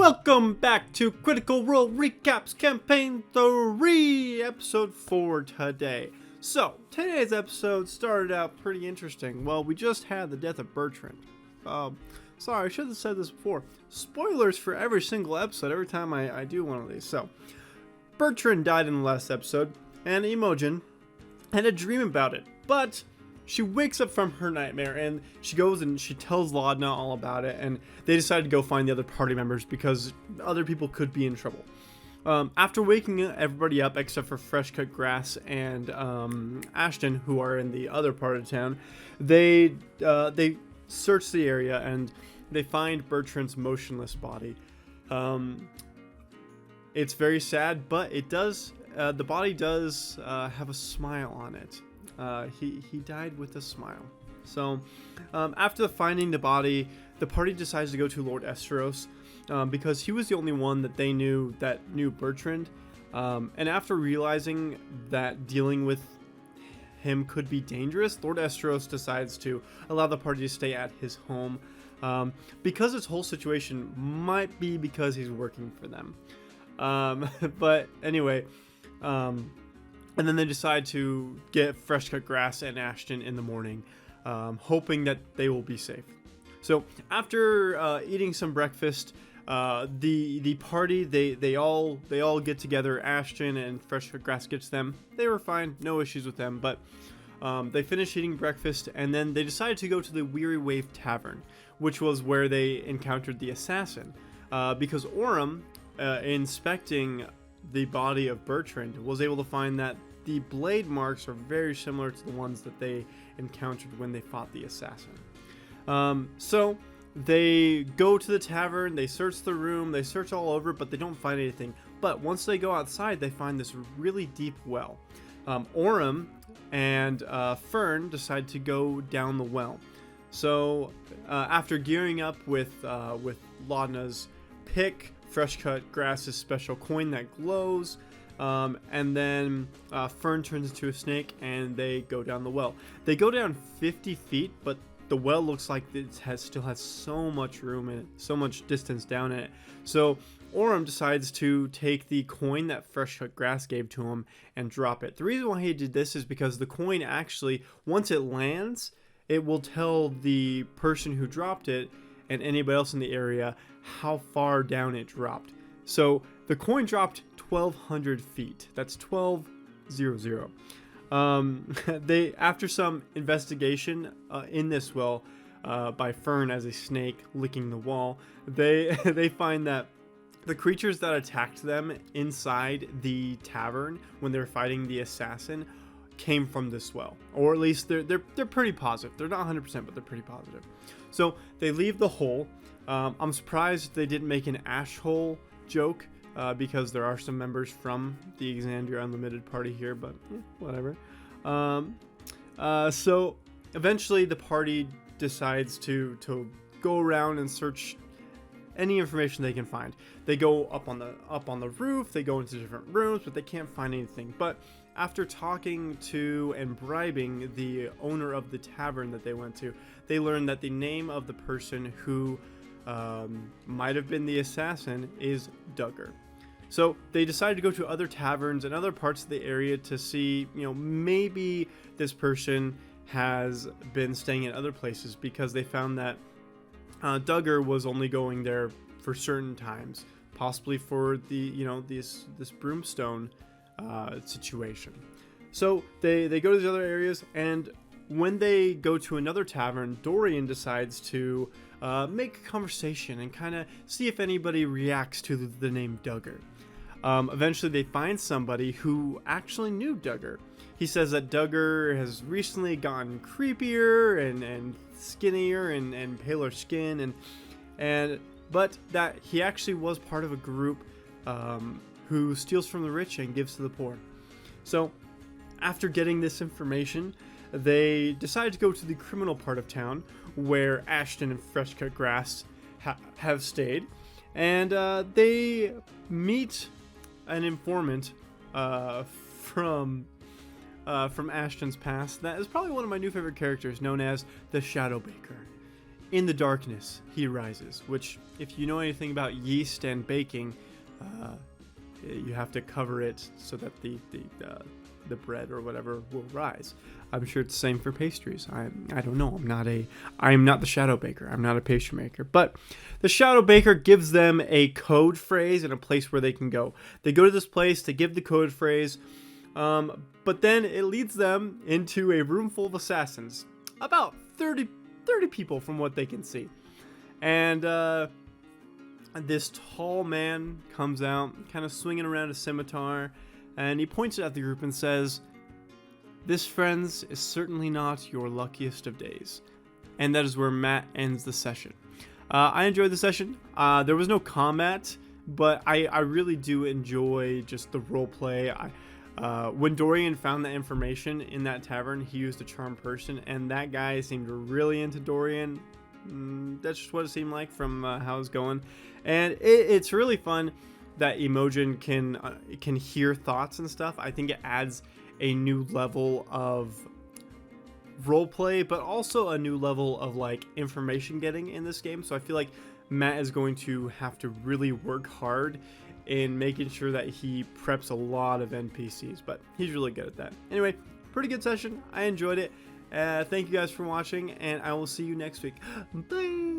Welcome back to Critical Role Recaps Campaign 3, Episode 4 today. So, today's episode started out pretty interesting. Well, we just had the death of Bertrand. Sorry, I should have said this before. Spoilers for every single episode, every time I do one of these. So, Bertrand died in the last episode, and Imogen had a dream about it. But she wakes up from her nightmare and she goes and she tells Laudna all about it, and they decide to go find the other party members because other people could be in trouble. After waking everybody up except for Fresh Cut Grass and Ashton, who are in the other part of town, they search the area and they find Bertrand's motionless body. It's very sad, but it does. The body does have a smile on it. He died with a smile. So, after finding the body, the party decides to go to Lord Esteros because he was the only one that they knew that knew Bertrand. And after realizing that dealing with him could be dangerous, Lord Esteros decides to allow the party to stay at his home because this whole situation might be because he's working for them. But anyway, and then they decide to get Fresh Cut Grass and Ashton in the morning, hoping that they will be safe. So after eating some breakfast, the party they all get together. Ashton and Fresh Cut Grass gets them. They were fine, no issues with them. But they finished eating breakfast, and then they decided to go to the Weary Wave Tavern, which was where they encountered the assassin, because Orym, inspecting the body of Bertrand, was able to find that the blade marks are very similar to the ones that they encountered when they fought the assassin. So they go to the tavern, they search the room, they search all over, but they don't find anything. But once they go outside, they find this really deep well. Orym and Fern decide to go down the well. So after gearing up with Laudna's pick, Fresh Cut Grass's special coin that glows, and then Fern turns into a snake, and they go down the well. They go down 50 feet, but the well looks like it still has so much room in it, so much distance down in it. So Orym decides to take the coin that Fresh Cut Grass gave to him and drop it. The reason why he did this is because the coin actually, once it lands, it will tell the person who dropped it and anybody else in the area how far down it dropped. So the coin dropped 1,200 feet. That's 1200. They, after some investigation in this well by Fern as a snake licking the wall, they find that the creatures that attacked them inside the tavern when they were fighting the assassin came from this well, or at least they're pretty positive. They're not 100%, but they're pretty positive. So they leave the hole. I'm surprised they didn't make an ash hole joke because there are some members from the Exandria Unlimited party here, but whatever. So eventually the party decides to go around and search any information they can find. They go up on the roof, they go into different rooms, but they can't find anything. But after talking to and bribing the owner of the tavern that they went to, they learned that the name of the person who might have been the assassin is Duggar. So they decided to go to other taverns and other parts of the area to see, maybe this person has been staying in other places, because they found that Duggar was only going there for certain times, possibly for the this broomstone situation. So they go to the other areas, and when they go to another tavern, Dorian decides to make a conversation and kind of see if anybody reacts to the name Duggar. Eventually they find somebody who actually knew Duggar. He says that Duggar has recently gotten creepier and skinnier and paler skin, but that he actually was part of a group who steals from the rich and gives to the poor. So after getting this information, they decide to go to the criminal part of town where Ashton and Fresh Cut Grass have stayed, and they meet an informant from Ashton's past that is probably one of my new favorite characters, known as the Shadow Baker. in the darkness he rises, which, if you know anything about yeast and baking, you have to cover it so that the bread or whatever will rise. I'm sure it's the same for pastries. I don't know. I'm not the shadow baker. I'm not a pastry maker. But the shadow baker gives them a code phrase and a place where they can go. They go to this place to give the code phrase, but then it leads them into a room full of assassins. About 30 people from what they can see. And this tall man comes out, kind of swinging around a scimitar, and he points it at the group and says, "This, friends, is certainly not your luckiest of days." And that is where Matt ends the session. I enjoyed the session. There was no combat, but I really do enjoy just the roleplay. When Dorian found that information in that tavern, he used a charm person, and that guy seemed really into Dorian. That's just what it seemed like from how it was going. And it's really fun that Imogen can hear thoughts and stuff. I think it adds a new level of roleplay, but also a new level of like information getting in this game. So I feel like Matt is going to have to really work hard in making sure that he preps a lot of NPCs, but he's really good at that. Anyway, pretty good session. I enjoyed it. Thank you guys for watching, and I will see you next week. Bye!